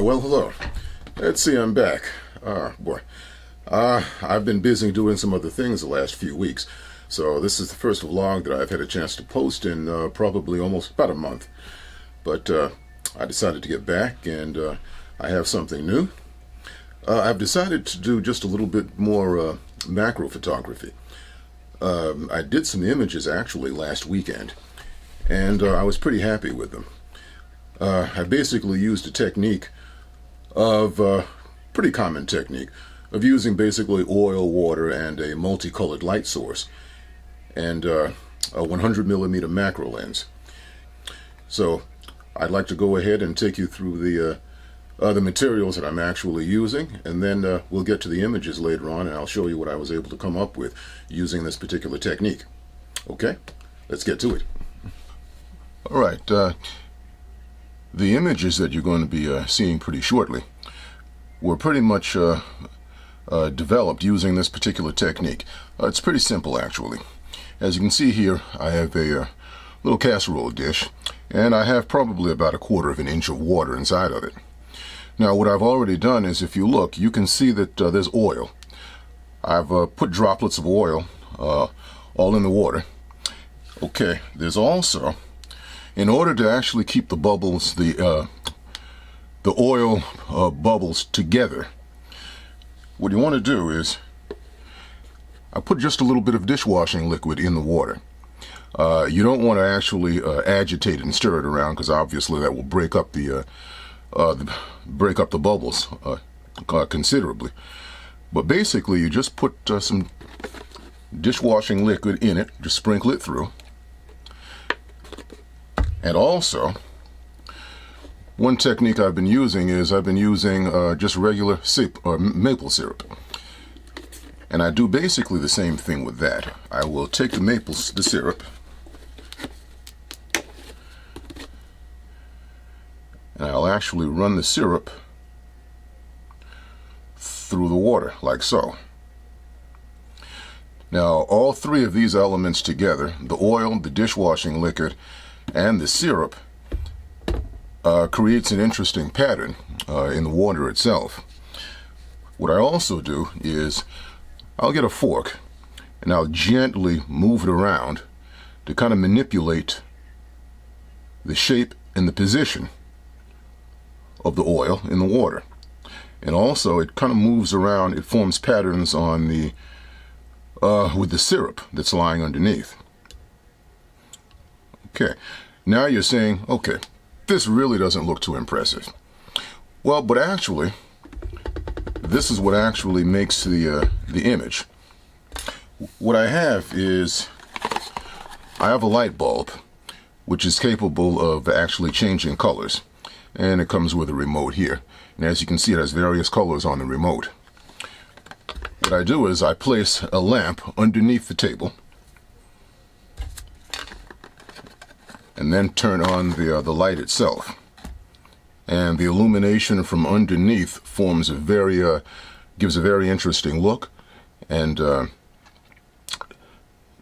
Well, hello. Let's see, I'm back. Boy. I've been busy doing some other things the last few weeks, so this is the first vlog that I've had a chance to post in probably almost about a month. But I decided to get back, and I have something new. I've decided to do just a little bit more macro photography. I did some images actually last weekend, and I was pretty happy with them. I basically used a technique of, pretty common technique, of using basically oil, water, and a multicolored light source, and a 100mm macro lens. So I'd like to go ahead and take you through the materials that I'm actually using, and then we'll get to the images later on, and I'll show you what I was able to come up with using this particular technique. Okay, let's get to it. All right, the images that you're going to be seeing pretty shortly were pretty much developed using this particular technique. It's pretty simple, actually. As you can see here, I have a little casserole dish, and I have probably about 1/4 inch of water inside of it. Now, what I've already done is, if you look, you can see that there's oil. I've put droplets of oil all in the water. Okay, there's also, in order to actually keep the bubbles, the oil bubbles together, what you want to do is, I put just a little bit of dishwashing liquid in the water. You don't want to actually agitate it and stir it around, because obviously that will break up the bubbles considerably. But basically, you just put some dishwashing liquid in it, just sprinkle it through. And also, one technique I've been using is just regular maple syrup. And I do basically the same thing with that. I will take the syrup, and I'll actually run the syrup through the water, like so. Now, all three of these elements together, the oil, the dishwashing liquid, and the syrup, creates an interesting pattern in the water itself. What I also do is, I'll get a fork, and I'll gently move it around to kind of manipulate the shape and the position of the oil in the water. And also, it kind of moves around, it forms patterns on the with the syrup that's lying underneath. Okay, now you're saying, okay, this really doesn't look too impressive. Well, but actually, this is what actually makes the image. What I have is, I have a light bulb, which is capable of actually changing colors. And it comes with a remote here. And as you can see, it has various colors on the remote. What I do is I place a lamp underneath the table, and then turn on the light itself. And the illumination from underneath forms gives a very interesting look, and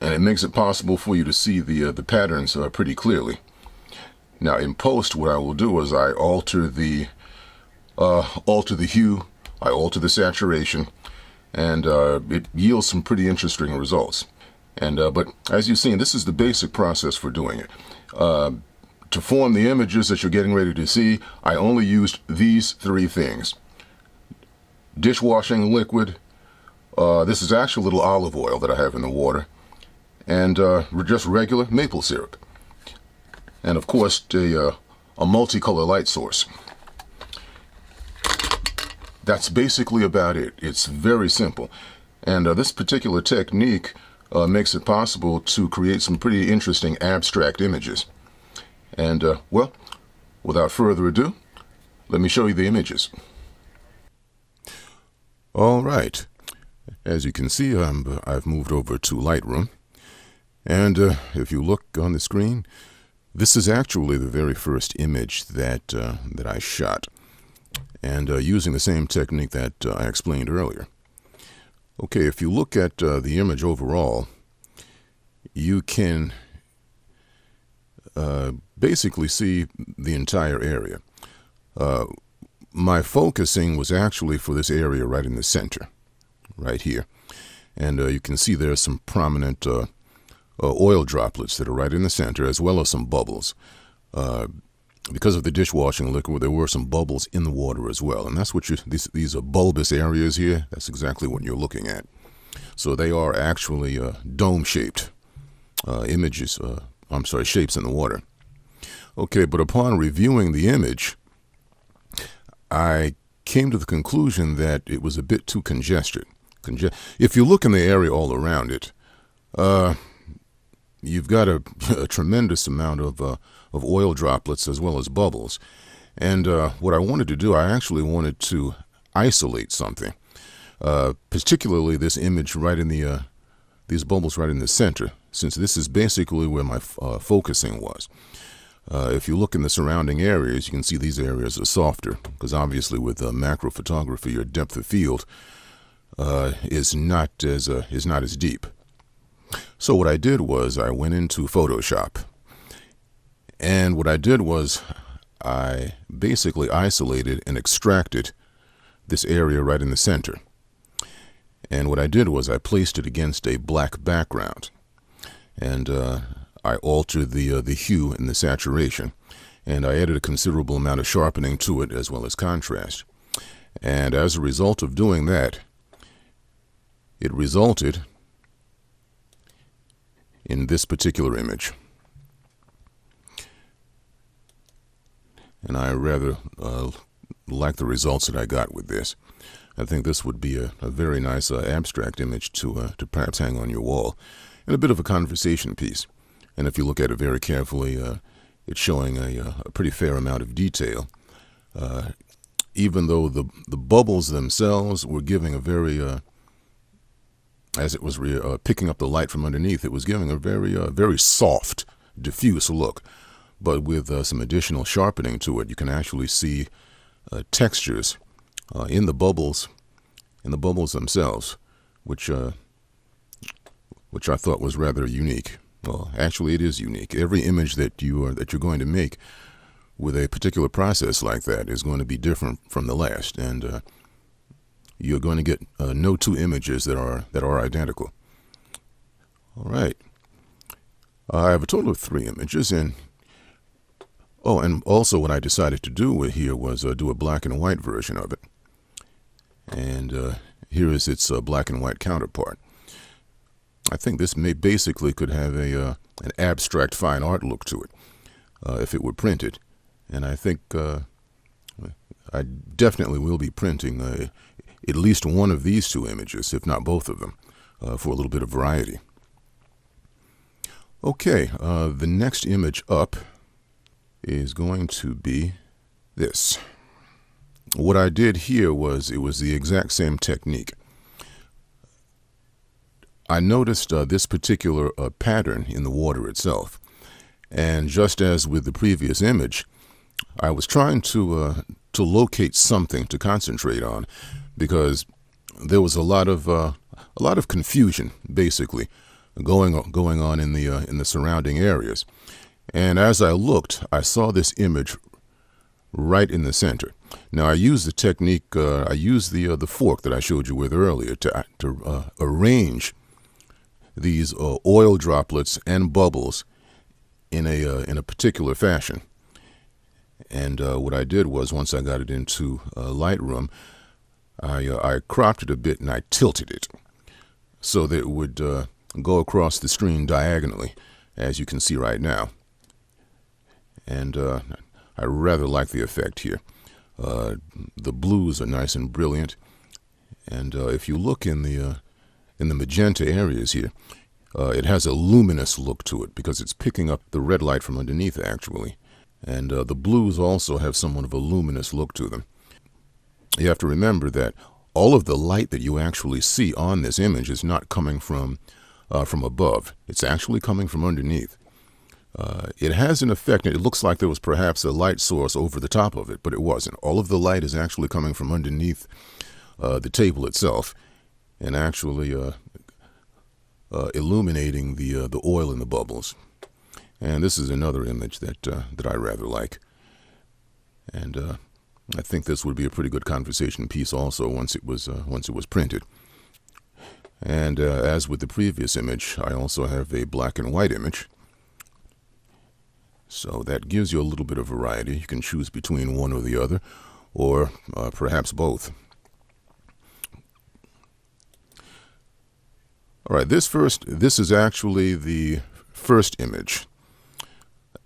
it makes it possible for you to see the patterns pretty clearly. Now, in post, what I will do is I alter the hue, I alter the saturation, and it yields some pretty interesting results. And but as you've seen, this is the basic process for doing it. To form the images that you're getting ready to see, I only used these three things: dishwashing liquid, this is actually a little olive oil that I have in the water, and just regular maple syrup, and of course a multicolor light source. That's basically about it. It's very simple, and this particular technique makes it possible to create some pretty interesting abstract images. And well, without further ado, let me show you the images. All right, as you can see, I've moved over to Lightroom, and if you look on the screen, this is actually the very first image that I shot, and using the same technique that I explained earlier. Okay, if you look at the image overall, you can basically see the entire area. my focusing was actually for this area right in the center, right here. And you can see there's some prominent oil droplets that are right in the center, as well as some bubbles. Because of the dishwashing liquid, there were some bubbles in the water as well. And that's what these are bulbous areas here. That's exactly what you're looking at. So they are actually dome-shaped shapes in the water. Okay, but upon reviewing the image, I came to the conclusion that it was a bit too congested. If you look in the area all around it, you've got a tremendous amount of oil droplets as well as bubbles. And what I wanted to do, I actually wanted to isolate something, particularly this image right in these bubbles right in the center, since this is basically where my focusing was. If you look in the surrounding areas, you can see these areas are softer, because obviously with macro photography, your depth of field is not as deep. So what I did was I went into Photoshop, and what I did was I basically isolated and extracted this area right in the center. And what I did was I placed it against a black background, and I altered the hue and the saturation, and I added a considerable amount of sharpening to it as well as contrast. And as a result of doing that, it resulted in this particular image. And I rather like the results that I got with this. I think this would be a very nice abstract image to perhaps hang on your wall, and a bit of a conversation piece. And if you look at it very carefully, it's showing a pretty fair amount of detail. Even though the bubbles themselves were giving a very, as it was picking up the light from underneath, it was giving a very soft, diffuse look. But with some additional sharpening to it, you can actually see textures in the bubbles themselves, which I thought was rather unique. Well, actually, it is unique. Every image that you're going to make with a particular process like that is going to be different from the last, and you're going to get no two images that are identical. All right. I have a total of 3 images, and also what I decided to do here was do a black and white version of it. And here is its black and white counterpart. I think this basically could have an abstract fine art look to it if it were printed. And I think I definitely will be printing at least one of these 2 images, if not both of them, for a little bit of variety. Okay, the next image up is going to be this. What I did here was, it was the exact same technique. I noticed this particular pattern in the water itself. And just as with the previous image, I was trying to locate something to concentrate on, because there was a lot of confusion, basically, going on in the surrounding areas. And as I looked, I saw this image right in the center. Now, I used the technique, I used the fork that I showed you with earlier to arrange these oil droplets and bubbles in a particular fashion. And what I did was, once I got it into Lightroom, I cropped it a bit and I tilted it so that it would go across the screen diagonally, as you can see right now. And I rather like the effect here. The blues are nice and brilliant, and if you look in the magenta areas here, it has a luminous look to it because it's picking up the red light from underneath, actually. And the blues also have somewhat of a luminous look to them. You have to remember that all of the light that you actually see on this image is not coming from above. It's actually coming from underneath. It has an effect. It looks like there was perhaps a light source over the top of it, but it wasn't. All of the light is actually coming from underneath the table itself, and actually illuminating the oil in the bubbles. And this is another image that I rather like. And I think this would be a pretty good conversation piece also once it was printed. And as with the previous image, I also have a black and white image. So that gives you a little bit of variety. You can choose between one or the other, or perhaps both. All right, this is actually the first image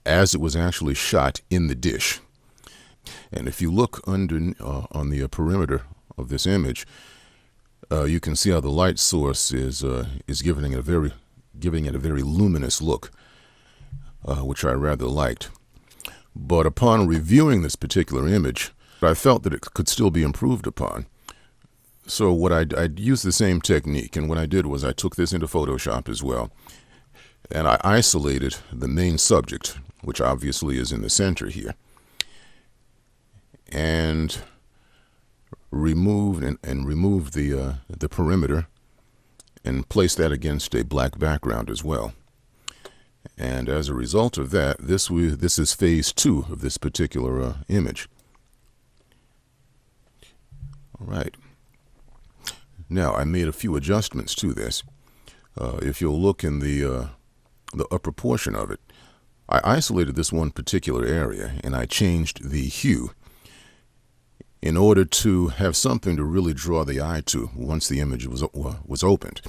as it was actually shot in the dish. And if you look under on the perimeter of this image, you can see how the light source is giving it a very luminous look, which I rather liked. But upon reviewing this particular image, I felt that it could still be improved upon. So what I'd used the same technique, and what I did was I took this into Photoshop as well, and I isolated the main subject, which obviously is in the center here, and removed the perimeter and placed that against a black background as well. And as a result of that, this is phase 2 of this particular image. All right. Now I made a few adjustments to this. If you'll look in the upper portion of it, I isolated this one particular area and I changed the hue in order to have something to really draw the eye to once the image was opened.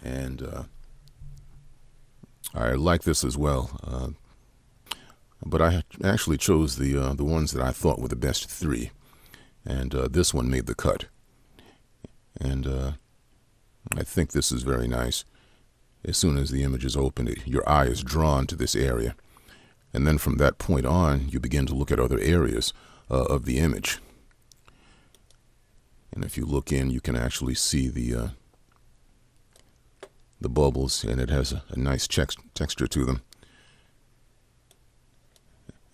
And I like this as well, but I actually chose the ones that I thought were the best 3, and this one made the cut. And I think this is very nice. As soon as the image is opened, your eye is drawn to this area, and then from that point on, you begin to look at other areas of the image. And if you look in, you can actually see the bubbles, and it has a nice texture to them,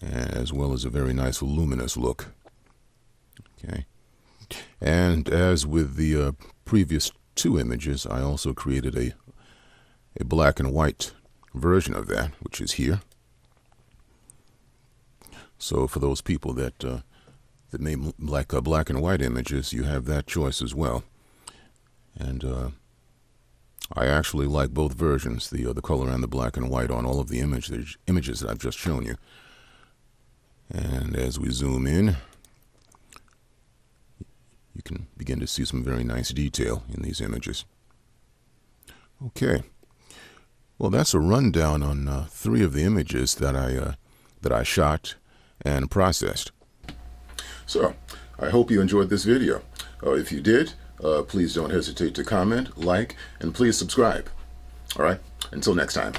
as well as a very nice luminous look. Okay. And as with the previous 2 images, I also created a black and white version of that, which is here. So for those people that may like black and white images, you have that choice as well. And I actually like both versions, the color and the black and white, on all of the images that I've just shown you. And as we zoom in, you can begin to see some very nice detail in these images. Okay, well, that's a rundown on 3 of the images that I shot and processed. So I hope you enjoyed this video. If you did, please don't hesitate to comment, like, and please subscribe. All right, until next time.